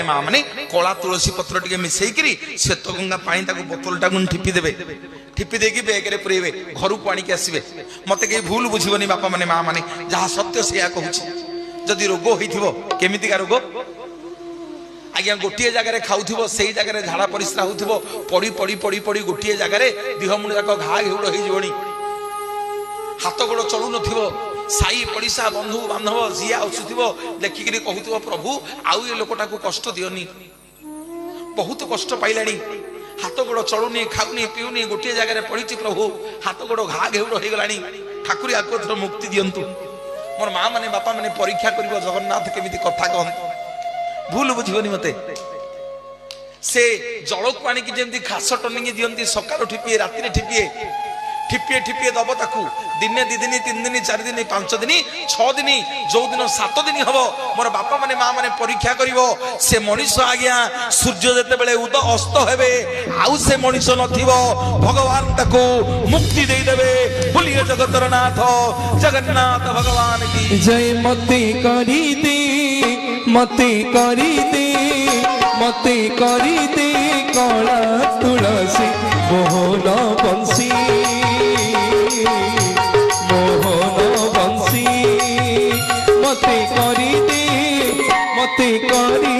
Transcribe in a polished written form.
माँ मैंने कला तुलसी पत्र टे मिसेकरी श्वेत गंगा पानी बोतल टाक ठिपी देवे ठिपी देकी बेगे पुरेबे घर को आणिक आसवे मत कहीं भूल बुझीबनी बापा मैंने माँ मैंने जहाँ सत्य से कहूँ जदि रोग हो केमितिका रोग आज्ञा गोटे जगह खाऊ से जगह झाड़ा परिस्रा हो पड़ी पड़ी पड़ी पड़ी गोटे जगह देह मुंड जाक घा घेउड़ होनी हाथ गोड़ चलू न साई पड़िशा बंधु बांधव जी आसुव देखिक कहू प्रभु आउ ये लोकटा को कष्ट दियोनी बहुत कष्ट पाइला हाथ गोड़ चलुनी खाऊनी पीऊनी गोटे जगह पड़ी प्रभु हाथ गोड़ घा घेउड़ हो गला ठाकुर आको थोड़ा मुक्ति दिंतु मोर माँ मैंने बापा मैंने परीक्षा कर जगन्नाथ केमी कथा कहते भूल बुझीबनी मते से जल को आणिक जमी घास टनिंग दिखती सकाल ठिपिए राति ठिपिए ठिपिए ठिपिए दब ताकू दिने दि दिन 3 दिन 4 दिन 5 दिन 6 दिन जो दिन 7 दिन हम मोर बापा माने माँ माने परीक्षा करिवो से मनीष आज्ञा सूर्य जेते बेले उद अस्त हेबे आउ से मनीष नथिवो भगवान ताकू मुक्ति दे देबे बोलिए जगतर नाथ जगन्नाथ भगवान की जय मते करी दे मते करी दे मते करी दे कला तुलसी मोहन बंसी मोहन बंसी मते करी दे मते करी